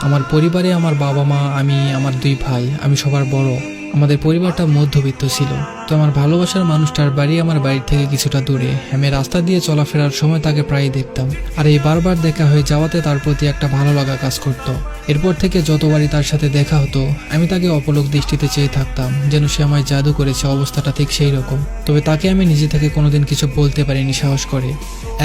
আমার পরিবারে আমার বাবা মা, আমি, আমার 2 ভাই, আমি সবার বড়। আমাদের পরিবারটা মধ্যবিত্ত ছিল। তো আমার ভালোবাসার মানুষটার বাড়ি আমার বাড়ি থেকে কিছুটা দূরে। আমি রাস্তা দিয়ে চলাফেরার সময় তাকে প্রায়ই দেখতাম, আর এই বারবার দেখা হয়ে যাওয়াতে তার প্রতি একটা ভালো লাগা কাজ করত। এরপর থেকে যতবারই তার সাথে দেখা হতো আমি তাকে অপলক দৃষ্টিতে চেয়ে থাকতাম, যেন সে আমায় জাদু করেছে। অবস্থাটা ঠিক সেই রকম। তবে তাকে আমি নিজে থেকে কোনোদিন কিছু বলতে পারিনি সাহস করে।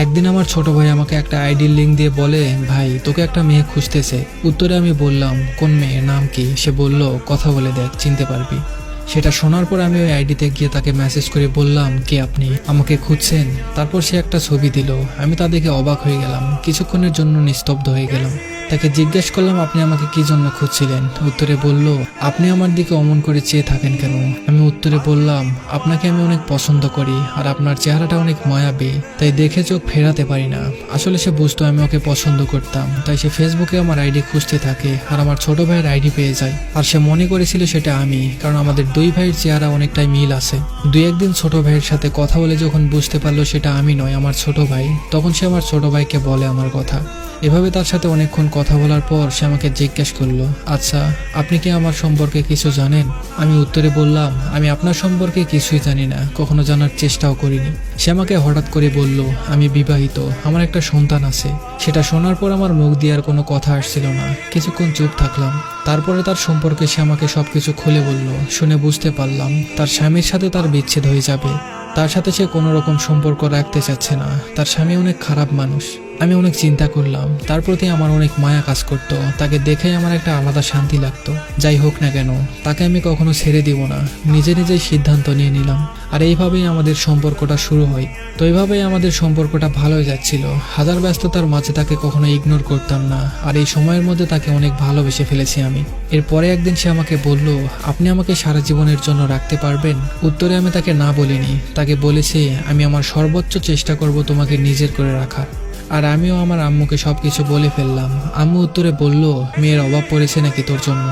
একদিন আমার ছোট ভাই আমাকে একটা আইডির লিঙ্ক দিয়ে বলে, ভাই তোকে একটা মেয়ে খুঁজতেছে। উত্তরে আমি বললাম, কোন মেয়ে, নাম কি? সে বলল, কথা বলে দেখ, চিনতে পারবি। সেটা শোনার পর আমি ওই আইডিতে গিয়ে তাকে মেসেজ করে বললাম, কে আপনি, আমাকে খুঁজছেন? তারপর সে একটা ছবি দিল। আমি তা দেখে অবাক হয়ে গেলাম, কিছুক্ষণের জন্য নিস্তব্ধ হয়ে গেলাম। তাকে জিজ্ঞেস করলাম, আপনি আমাকে কি জন্য খুঁজছিলেন? উত্তরে বলল, আপনি আমার দিকে অমন করে চেয়ে থাকেন কেন? আমি উত্তরে বললাম, আপনাকে আমি অনেক পছন্দ করি, আর আপনার চেহারাটা অনেক মায়াবী, তাই দেখে চোখ ফেরাতে পারি না। আসলে সে বুঝতো আমি ওকে পছন্দ করতাম, তাই সে ফেসবুকে আমার আইডি খুঁজতে থাকে, আর আমার ছোট ভাইয়ের আইডি পেয়ে যায়। আর সে মনে করেছিল সেটা আমি, কারণ আমাদের 2 ভাইয়ের চেহারা অনেকটাই মিল আছে। 2-1 দিন ছোট ভাইয়ের সাথে কথা বলে যখন বুঝতে পারলো সেটা আমি নয়, আমার ছোট ভাই, তখন সে আমার ছোট ভাইকে বলে আমার কথা। এভাবে তার সাথে অনেকক্ষণ কথা বলার পর সে আমাকে জিজ্ঞেস করলো, আচ্ছা আপনি কি আমার সম্পর্কে কিছু জানেন? আমি উত্তরে বললাম, আমি আপনার সম্পর্কে কিছুই জানি না, কখনো জানার চেষ্টাও করিনি। সে আমাকে হঠাৎ করে বলল, আমি বিবাহিত, আমার একটা সন্তান আছে। সেটা শোনার পর আমার মুখ দিয়ে আর কোনো কথা আসছিল না। কিছুক্ষণ চুপ থাকলাম। তারপরে তার সম্পর্কে সে আমাকে সবকিছু খুলে বলল। শুনে বুঝতে পারলাম তার স্বামীর সাথে তার বিচ্ছেদ হয়ে যাবে। তার সাথে সে কোনো রকম সম্পর্ক রাখতে চাচ্ছে না। তার স্বামী অনেক খারাপ মানুষ। আমি অনেক চিন্তা করলাম, তার প্রতি আমার অনেক মায়া কাজ করত। তাকে দেখেই আমার একটা আলাদা শান্তি লাগতো। যাই হোক না কেন, তাকে আমি কখনো ছেড়ে দিব না, নিজে নিজেই সিদ্ধান্ত নিয়ে নিলাম। আর এইভাবেই আমাদের সম্পর্কটা শুরু হয়। তো এইভাবেই আমাদের সম্পর্কটা ভালোই যাচ্ছিল। হাজার ব্যস্ততার মাঝে তাকে কখনো ইগনোর করতাম না, আর এই সময়ের মধ্যে তাকে অনেক ভালোবেসে ফেলেছি আমি। এরপরে একদিন সে আমাকে বলল, আপনি আমাকে সারা জীবনের জন্য রাখতে পারবেন? উত্তরে আমি তাকে না বলিনি। তাকে বলেছি, আমি আমার সর্বোচ্চ চেষ্টা করব তোমাকে নিজের করে রাখার। আর আমিও আমার আম্মুকে সবকিছু বলে ফেললাম। আম্মু উত্তরে বলল, মেয়ের অভাব পড়েছে নাকি তোর জন্য?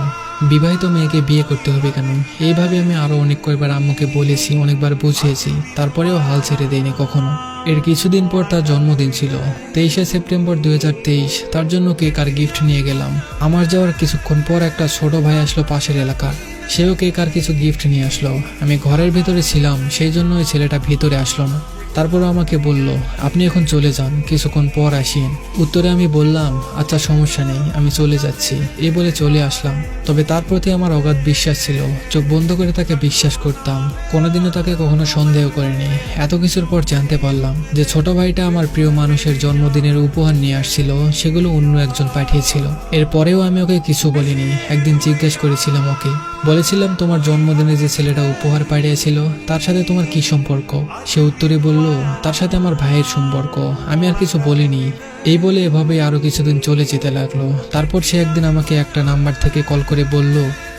বিবাহিত মেয়েকে বিয়ে করতে হবে কেন? এইভাবে আমি আরো অনেক কয়েকবার আম্মুকে বলেছি, অনেকবার বুঝিয়েছি, তারপরেও হাল ছেড়ে দেয়নি কখনো। এর কিছুদিন পর তার জন্মদিন ছিল, 23শে সেপ্টেম্বর 2023। তার জন্য কেক আর গিফট নিয়ে গেলাম। আমার যাওয়ার কিছুক্ষণ পর একটা ছোট ভাই আসলো পাশের এলাকার। সেও কেক আর কিছু গিফট নিয়ে আসলো। আমি ঘরের ভিতরে ছিলাম, সেই জন্য ওই ছেলেটা ভিতরে আসলো না। তারপরও আমাকে বলল, আপনি এখন চলে যান, কিছুক্ষণ পর আসেন। উত্তরে আমি বললাম, আচ্ছা সমস্যা নেই, আমি চলে যাচ্ছি। এই বলে চলে আসলাম। তবে তার প্রতি আমার অগাধ বিশ্বাস ছিল। চোখ বন্ধ করে তাকে বিশ্বাস করতাম, কোনোদিনও তাকে কখনো সন্দেহ করিনি। এত কিছুর পর জানতে পারলাম যে ছোট ভাইটা আমার প্রিয় মানুষের জন্মদিনের উপহার নিয়ে আসছিল, সেগুলো অন্য একজন পাঠিয়েছিল। এরপরেও আমি ওকে কিছু বলিনি। একদিন জিজ্ঞেস করেছিলাম ওকে, বলেছিলাম, তোমার জন্মদিনে যে ছেলেটা উপহার পাঠিয়েছিল তার সাথে তোমার কি সম্পর্ক? সে উত্তরে বলল, তার সাথে আমার ভাইয়ের সম্পর্ক। আমি আর কিছু বলিনি। এই বলে এভাবেই আরো কিছুদিন চলে যেতে লাগলো। তারপর সে একদিন আমাকে একটা নাম্বার থেকে কল করে বলল,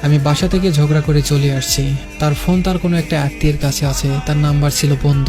আমি বাসা থেকে ঝগড়া করে চলে আসছি। তার ফোন তার কোনো একটা আত্মীয়ের কাছে আছে, তার নাম্বার ছিল বন্ধ।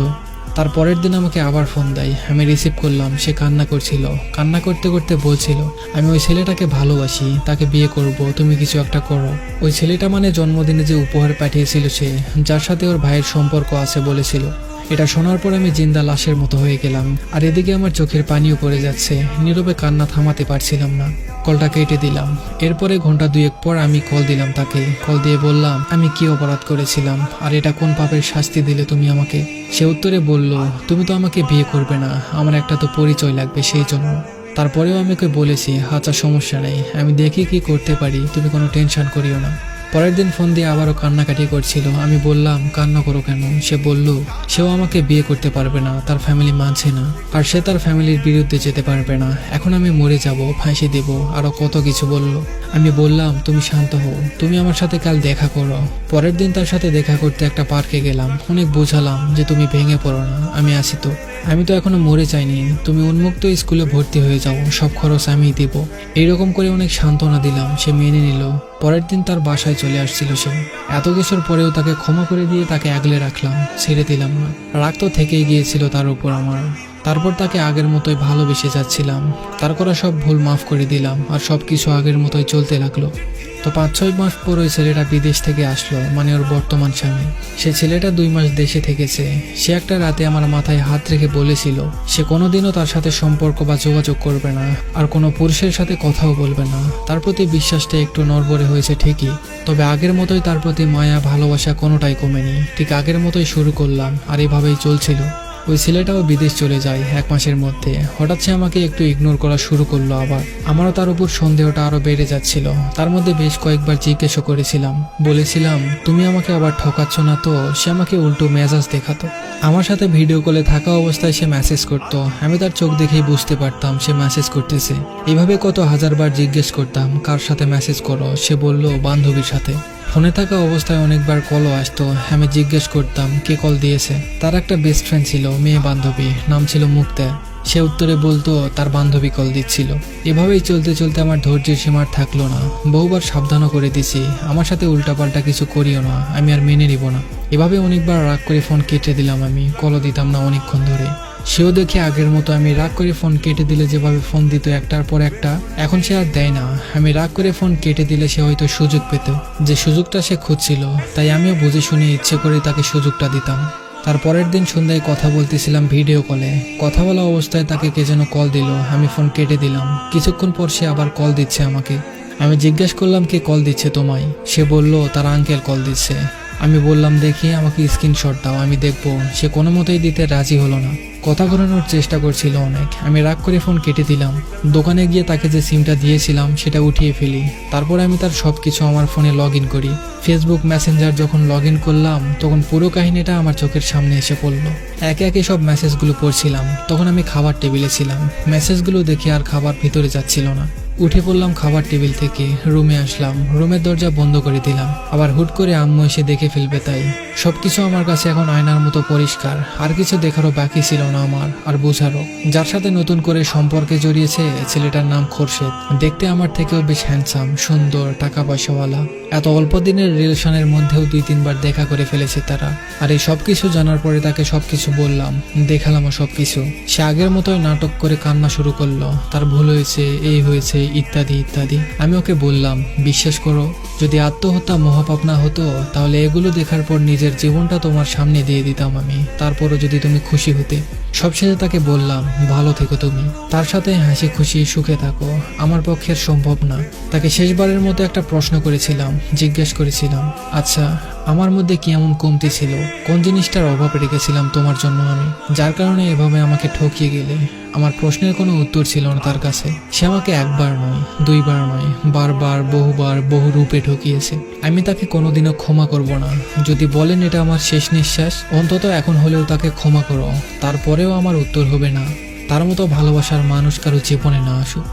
তার পরের দিন আমাকে আবার ফোন দেয়। আমি রিসিভ করলাম। সে কান্না করছিল। কান্না করতে করতে বলছিল, আমি ওই ছেলেটাকে ভালোবাসি, তাকে বিয়ে করব, তুমি কিছু একটা করো। ওই ছেলেটা মানে জন্মদিনে যে উপহার পাঠিয়েছিল সে, যার সাথে ওর ভাইয়ের সম্পর্ক আছে বলেছিল। এটা শোনার পর আমি জিন্দা লাশের মতো হয়ে গেলাম। আর এদিকে আমার চোখের পানিও পড়ে যাচ্ছে। নীরবে কান্না থামাতে পারছিলাম না। কলটা কেটে দিলাম। এরপরে ঘন্টা 2-1 পর আমি কল দিলাম তাকে। কল দিয়ে বললাম, আমি কি অপরাধ করেছিলাম, আর এটা কোন পাপের শাস্তি দিলে তুমি আমাকে? সে উত্তরে বলল, তুমি তো আমাকে বিয়ে করবে না, আমার একটা তো পরিচয় লাগবে, সেই জন্য। তারপরেও আমি ওকে বলেছি, আচ্ছা সমস্যা নেই, আমি দেখি কি করতে পারি, তুমি কোনো টেনশন করিও না। পরের দিন ফোন দিয়ে আবারও কান্নাকাটি করছিল। আমি বললাম, কান্না করো কেন? সে বলল, সেও আমাকে বিয়ে করতে পারবে না, তার ফ্যামিলি মানছে না, আর সে তার ফ্যামিলির বিরুদ্ধে যেতে পারবে না। এখন আমি মরে যাব, ফাঁসি দেব, আরো কত কিছু বলল। আমি বললাম, তুমি শান্ত হও, তুমি আমার সাথে কাল দেখা করো। পরের দিন তার সাথে দেখা করতে একটা পার্কে গেলাম। অনেক বোঝালাম যে তুমি ভেঙে পড়ো না, আমি আছি তো, আমি তো এখনো মরে যাইনি, তুমি উন্মুক্ত স্কুলে ভর্তি হয়ে যাও, সব খরচ আমিই দেব। এইরকম করে অনেক সান্ত্বনা দিলাম। সে মেনে নিল। পরের দিন তার বাসায় চলে আসছিল সে। এত কিছুর পরেও তাকে ক্ষমা করে দিয়ে তাকে আগলে রাখলাম, ছেড়ে দিলাম না। রাগ তো থেকেই গিয়েছিল তার উপর আমার। তারপর তাকে আগের মতোই ভালোবেসে যাচ্ছিলাম। তার করা সব ভুল মাফ করে দিলাম, আর সব কিছু আগের মতোই চলতে লাগলো। তো 5-6 মাস পর ওই ছেলেটা বিদেশ থেকে আসলো, মানে ওর বর্তমান স্বামী। সে ছেলেটা 2 মাস দেশে থেকেছে। সে একটা রাতে আমার মাথায় হাত রেখে বলেছিল সে কোনোদিনও তার সাথে সম্পর্ক বা যোগাযোগ করবে না, আর কোনো পুরুষের সাথে কথাও বলবে না। তার প্রতি বিশ্বাসটা একটু নড়বড়ে হয়েছে ঠিকই, তবে আগের মতোই তার প্রতি মায়া ভালোবাসা কোনোটাই কমেনি। ঠিক আগের মতোই শুরু করলাম, আর এভাবেই চলছিল। ওই ছেলেটাও বিদেশ চলে যায় 1 মাসের মধ্যে। হঠাৎ সে আমাকে একটু ইগনোর করা শুরু করলো আবার। আমারও তার উপর সন্দেহটা আরো বেড়ে যাচ্ছিল। তার মধ্যে বেশ কয়েকবার জিজ্ঞেসও করেছিলাম, বলেছিলাম তুমি আমাকে আবার ঠকাচ্ছ না তো? সে আমাকে উল্টো মেজাজ দেখাতো। আমার সাথে ভিডিও কলে থাকা অবস্থায় সে মেসেজ করতো। আমি তার চোখ দেখেই বুঝতে পারতাম সে মেসেজ করতেছে। এভাবে কত হাজারবার জিজ্ঞেস করতাম কার সাথে মেসেজ করো, সে বলল বান্ধবীর সাথে। ফোনে থাকা অবস্থায় অনেকবার কলও আসতো। আমি জিজ্ঞেস করতাম কে কল দিয়েছে। তার একটা বেস্ট ফ্রেন্ড ছিল, মেয়ে বান্ধবী, নাম ছিল মুক্তা। সে উত্তরে বলতো তার বান্ধবী কল দিচ্ছিল। এভাবেই চলতে চলতে আমার ধৈর্যের সীমার থাকলো না। বহুবার সাবধানও করে দিছি আমার সাথে উল্টাপাল্টা কিছু করিও না, আমি আর মেনে নিব না। এভাবে অনেকবার রাগ করে ফোন কেটে দিলাম, আমি কলও দিতাম না অনেকক্ষণ ধরে। সেও দেখে আগের মতো আমি রাগ করে ফোন কেটে দিলে যেভাবে ফোন দিত একটার পর একটা, এখন সে আর দেয় না। আমি রাগ করে ফোন কেটে দিলে সে হয়তো সুযোগ পেত, যে সুযোগটা সে খুঁজছিল। তাই আমিও বুঝে শুনে ইচ্ছে করে তাকে সুযোগটা দিতাম। তার পরের দিন সন্ধ্যায় কথা বলতেছিলাম ভিডিও কলে। কথা বলা অবস্থায় তাকে কে যেন কল দিল। আমি ফোন কেটে দিলাম। কিছুক্ষণ পর সে আবার কল দিচ্ছে আমাকে। আমি জিজ্ঞেস করলাম কে কল দিচ্ছে তোমায়। সে বলল তার আঙ্কেল কল দিচ্ছে। আমি বললাম দেখি আমাকে স্ক্রিনশট দাও, আমি দেখবো। সে কোনো মতেই দিতে রাজি হলো না, কথা ঘোরানোর চেষ্টা করছিল অনেক। আমি রাগ করে ফোন কেটে দিলাম। দোকানে গিয়ে তাকে যে সিমটা দিয়েছিলাম সেটা উঠিয়ে ফেলি। তারপর আমি তার সবকিছু আমার ফোনে লগ ইন করি। ফেসবুক মেসেঞ্জার যখন লগ ইন করলাম তখন পুরো কাহিনীটা আমার চোখের সামনে এসে পড়লো। একে একে সব মেসেজগুলো পড়ছিলাম। তখন আমি খাবার টেবিলে ছিলাম। মেসেজগুলো দেখে আর খাবার ভিতরে যাচ্ছিল না। উঠে পড়লাম খাবার টেবিল থেকে, রুমে আসলাম। রুমের দরজা বন্ধ করে দিলাম। আবার হুট করে আম্মু এসে দেখে ফেলবে তাই। সবকিছু আমার কাছে এখন আয়নার মতো পরিষ্কার। আর কিছু দেখারও বাকি ছিল না আমার, আর বোঝারও। যার সাথে নতুন করে সম্পর্কে জড়িয়েছে ছেলেটার নাম খোরশেদ। দেখতে আমার থেকেও বেশ হ্যান্ডসাম, সুন্দর, টাকা পয়সাওয়ালা। এত অল্প দিনের রিলেশনের মধ্যেও 2-3 বার দেখা করে ফেলেছে তারা। আর এই সবকিছু জানার পরে তাকে সবকিছু বললাম, দেখালামও সবকিছু। সে আগের মতোই নাটক করে কান্না শুরু করলো। তার ভুল হয়েছে, এই হয়েছে, ইত্যাদি ইত্যাদি। আমি ওকে বললাম বিশ্বাস করো, যদি আত্মহত্যা মহাপাপ না হতো তাহলে এগুলো দেখার পর নিজের জীবনটা তোমার সামনে দিয়ে দিতাম আমি। তারপরও যদি তুমি খুশি হতে। সবশেষে তাকে বললাম ভালো থেকো তুমি, তার সাথে হাসি খুশি সুখে থাকো। আমার পক্ষে সম্ভব না। তাকে শেষবারের মতো একটা প্রশ্ন করেছিলাম, জিজ্ঞেস করেছিলাম আচ্ছা আমার মধ্যে কি এমন কমতি ছিল, কোন জিনিসটার অভাব রেখেছিলাম তোমার জন্য আমি, যার কারণে এভাবে আমাকে ঠকিয়ে গেলে। আমার প্রশ্নের কোনো উত্তর ছিল না তার কাছে। সে আমাকে 1 বার নয়, 2 বার নয়, বারবার, বহুবার, বহু রূপে ঠকিয়েছে। আমি তাকে কোনোদিনও ক্ষমা করব না। যদি বলেন এটা আমার শেষ নিঃশ্বাস, অন্তত এখন হলেও তাকে ক্ষমা করো। তারপরেও আমার উত্তর হবে না। তার মতো ভালোবাসার মানুষ কারো জীবনে না আসুক।